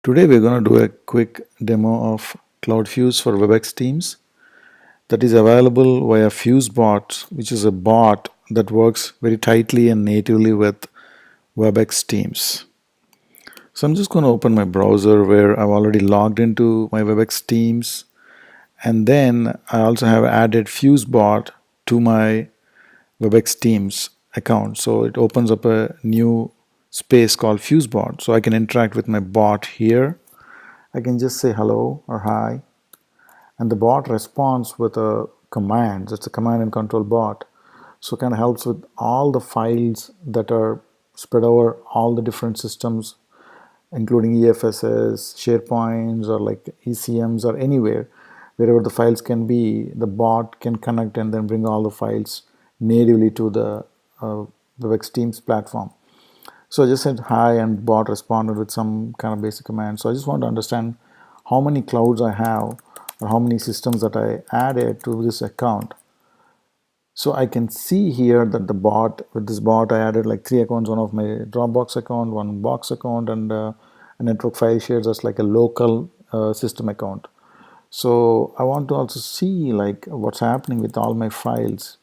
Today we're going to do a quick demo of CloudFuze for Webex Teams that is available via FuseBot, which is a bot that works very tightly and natively with Webex Teams. So I'm just going to open my browser where I've already logged into my Webex Teams, and then I also have added FuseBot to my Webex Teams account. So it opens up a new space called FuseBot, so I can interact with my bot here. I can just say hello or hi, and the bot responds with a command. It's a command and control bot, so it kind of helps with all the files that are spread over all the different systems, including EFSs, SharePoints, or like ECMs, or anywhere wherever the files can be. The bot can connect and then bring all the files natively to the Webex Teams platform. So I just said hi, and bot responded with some kind of basic command. So I just want to understand how many clouds I have or how many systems that I added to this account. So I can see here that with this bot, I added like 3 accounts: one of my Dropbox account, one Box account, and a network file shares as like a local system account. So I want to also see like what's happening with all my files.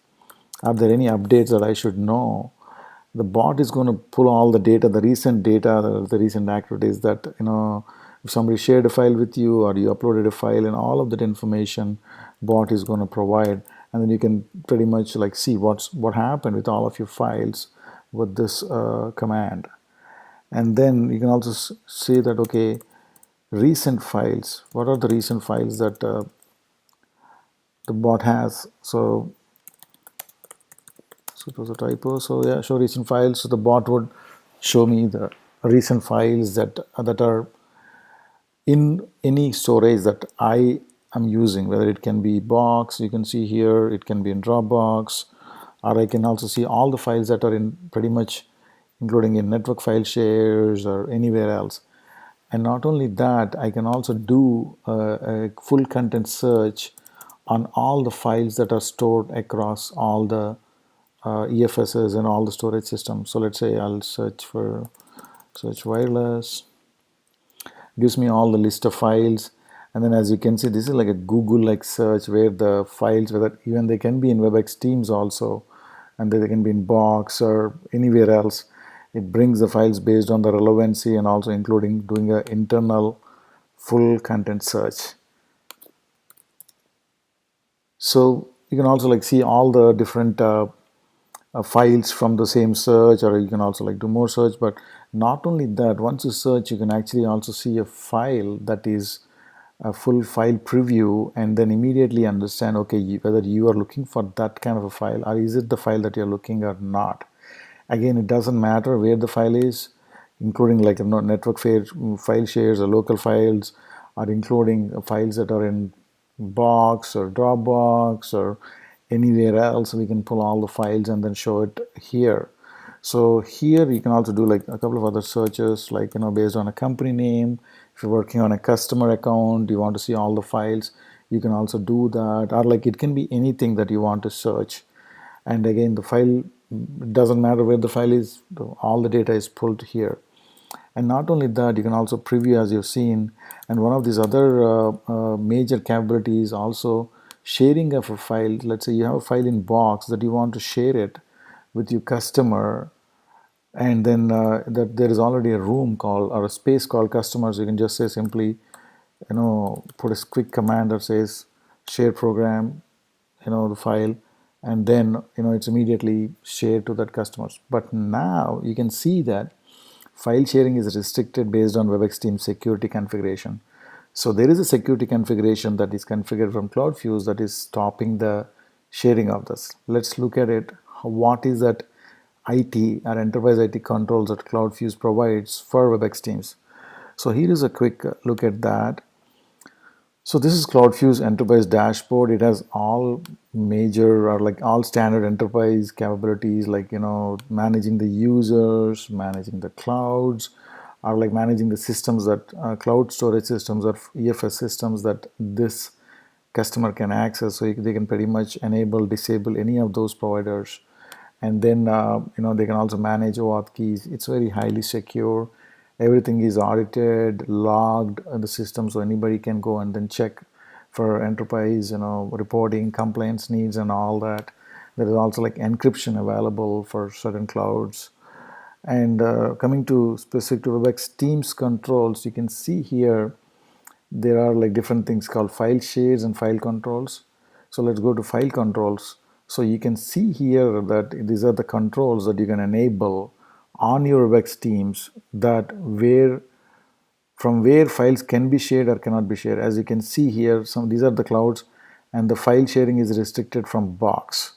Are there any updates that I should know? The bot is going to pull all the data, the recent activities that, if somebody shared a file with you or you uploaded a file, and all of that information bot is going to provide. And then you can pretty much like see what happened with all of your files with this command. And then you can also see that, okay, recent files, what are the recent files that the bot has. So it was a typo. So yeah, show recent files. So the bot would show me the recent files that are in any storage that I am using, whether it can be Box, you can see here, it can be in Dropbox, or I can also see all the files that are in pretty much including in network file shares or anywhere else. And not only that, I can also do a full content search on all the files that are stored across all the EFSs and all the storage systems. So let's say I'll search wireless, gives me all the list of files. And then as you can see, this is like a Google like search where the files, whether even they can be in Webex Teams also, and they can be in Box or anywhere else. It brings the files based on the relevancy and also including doing an internal full content search. So you can also like see all the different files from the same search, or you can also like do more search. But not only that, once you search, you can actually also see a file that is a full file preview, and then immediately understand, okay, whether you are looking for that kind of a file, or is it the file that you're looking or not. Again, it doesn't matter where the file is, including like network file shares or local files, or including files that are in Box or Dropbox or anywhere else. We can pull all the files and then show it here. So here you can also do like a couple of other searches, like based on a company name. If you're working on a customer account, you want to see all the files, you can also do that. Or like it can be anything that you want to search. And again, the file, it doesn't matter where the file is, all the data is pulled here. And not only that, you can also preview, as you've seen. And one of these other major capabilities also sharing of a file. Let's say you have a file in Box that you want to share it with your customer, and then that there is already a room called, or a space called customers. You can just say simply, put a quick command that says share program, the file, and then it's immediately shared to that customers. But now you can see that file sharing is restricted based on Webex Teams security configuration. So there is a security configuration that is configured from CloudFuze that is stopping the sharing of this. Let's look at it. What is that IT or enterprise IT controls that CloudFuze provides for Webex Teams? So here is a quick look at that. So this is CloudFuze Enterprise Dashboard. It has all major or like all standard enterprise capabilities, like managing the users, managing the clouds, or like managing the systems that cloud storage systems or EFS systems that this customer can access. So they can pretty much enable, disable any of those providers, and then they can also manage OAuth keys. It's very highly secure, everything is audited, logged in the system, so anybody can go and then check for enterprise, reporting, compliance needs, and all that. There is also like encryption available for certain clouds. And coming to specific to Webex Teams controls, you can see here there are like different things called file shares and file controls. So let's go to file controls. So you can see here that these are the controls that you can enable on your Webex Teams, that from where files can be shared or cannot be shared. As you can see here, these are the clouds, and the file sharing is restricted from Box.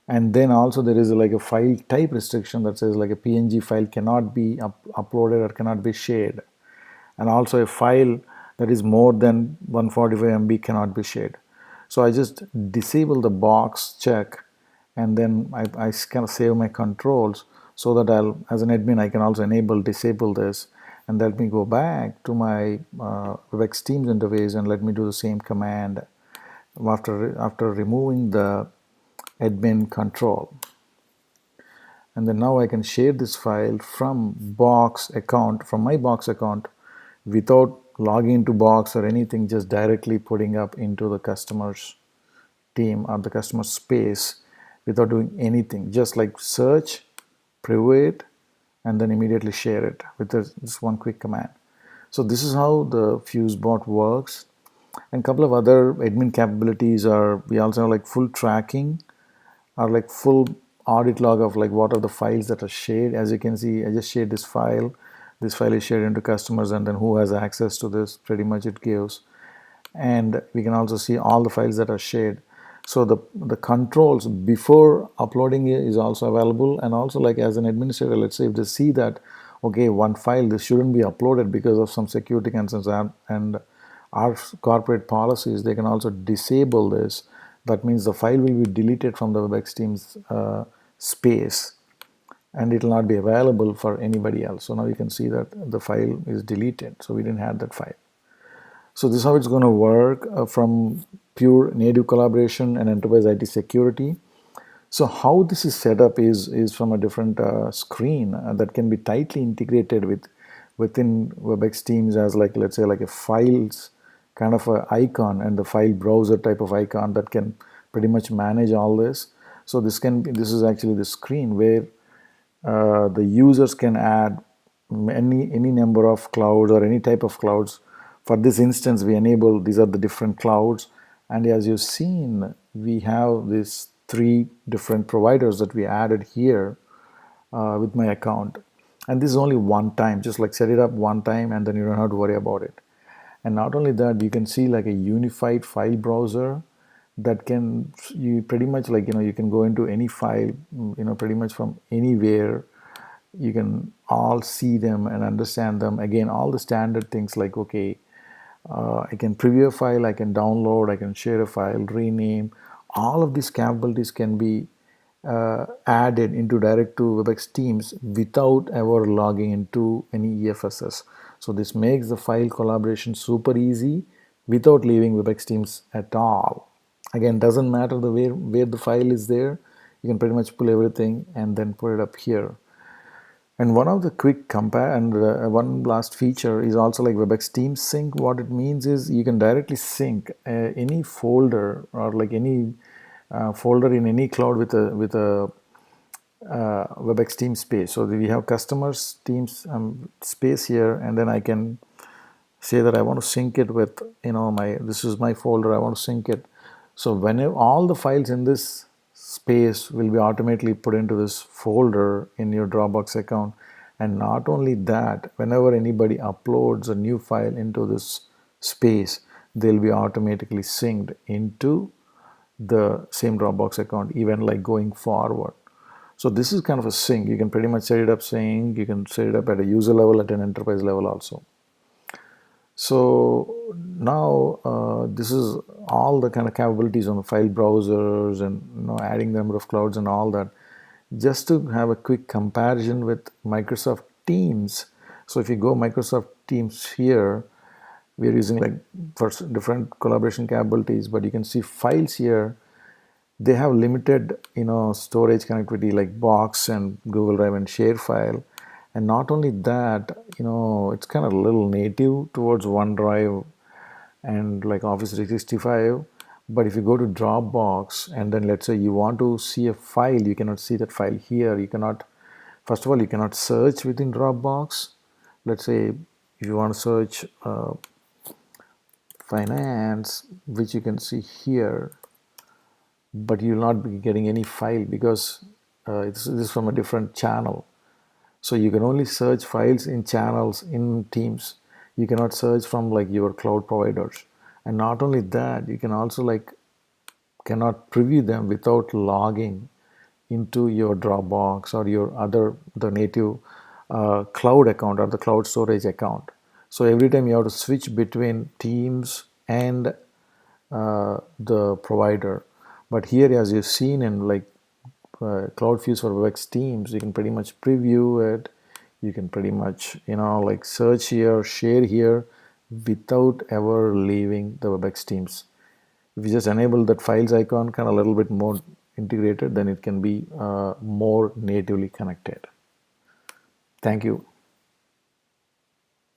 And then also there is like a file type restriction that says like a PNG file cannot be uploaded or cannot be shared. And also a file that is more than 145 MB cannot be shared. So I just disable the box check, and then I kind of save my controls, so that as an admin, I can also disable this, and let me go back to my Webex Teams interface and let me do the same command after removing the admin control. And then now I can share this file from my Box account, without logging into Box or anything, just directly putting up into the customer's team or the customer space without doing anything. Just like search, preview it, and then immediately share it with this one quick command. So this is how the FuzeBot works. And a couple of other admin capabilities are, we also have like full tracking, or like full audit log of like what are the files that are shared. As you can see, I just shared this file. This file is shared into customers, and then who has access to this, pretty much it gives. And we can also see all the files that are shared. So the controls before uploading is also available. And also, like as an administrator, let's say if they see that, okay, one file, this shouldn't be uploaded because of some security concerns and our corporate policies, they can also disable this. That means the file will be deleted from the Webex Teams space, and it will not be available for anybody else. So now you can see that the file is deleted. So we didn't have that file. So this is how it's going to work from pure native collaboration and enterprise IT security. So how this is set up is from a different screen that can be tightly integrated within Webex Teams as like, let's say like a files kind of a icon, and the file browser type of icon that can pretty much manage all this. So this is actually the screen where the users can add any number of clouds or any type of clouds. For this instance, we enable, these are the different clouds, and as you've seen, we have these 3 different providers that we added here with my account. And this is only one time, just like set it up one time, and then you don't have to worry about it. And not only that, you can see like a unified file browser that you pretty much like, you can go into any file, pretty much from anywhere. You can all see them and understand them. Again, all the standard things like, okay, I can preview a file, I can download, I can share a file, rename. All of these capabilities can be added into direct to Webex Teams without ever logging into any EFSS. So this makes the file collaboration super easy without leaving Webex Teams at all. Again, doesn't matter where the file is there. You can pretty much pull everything and then put it up here. And one of the quick one last feature is also like Webex Teams Sync. What it means is you can directly sync any folder or like any folder in any cloud with a Webex Teams space. So we have customers Teams space here, and then I can say that I want to sync it with this is my folder. I want to sync it. So whenever all the files in this space will be automatically put into this folder in your Dropbox account. And not only that, whenever anybody uploads a new file into this space, they'll be automatically synced into the same Dropbox account, even like going forward. So this is kind of a sync. You can pretty much set it up sync. You can set it up at a user level, at an enterprise level also. So now this is all the kind of capabilities on the file browsers and adding the number of clouds and all that. Just to have a quick comparison with Microsoft Teams. So if you go Microsoft Teams here, we're using like for different collaboration capabilities, but you can see files here. They have limited storage connectivity like Box and Google Drive and share file. And not only that, it's kind of a little native towards OneDrive and like Office 365. But if you go to Dropbox and then let's say you want to see a file, you cannot see that file here. You cannot, first of all, you cannot search within Dropbox. Let's say if you want to search finance, which you can see here, but you will not be getting any file because this is from a different channel. So you can only search files in channels in Teams. You cannot search from like your cloud providers. And not only that, you can also like cannot preview them without logging into your Dropbox or your other the native cloud account or the cloud storage account. So every time you have to switch between Teams and the provider. But here, as you've seen in like CloudFuze for Webex Teams, you can pretty much preview it. You can pretty much, like search here, share here without ever leaving the Webex Teams. If you just enable that files icon kind of a little bit more integrated, then it can be more natively connected. Thank you.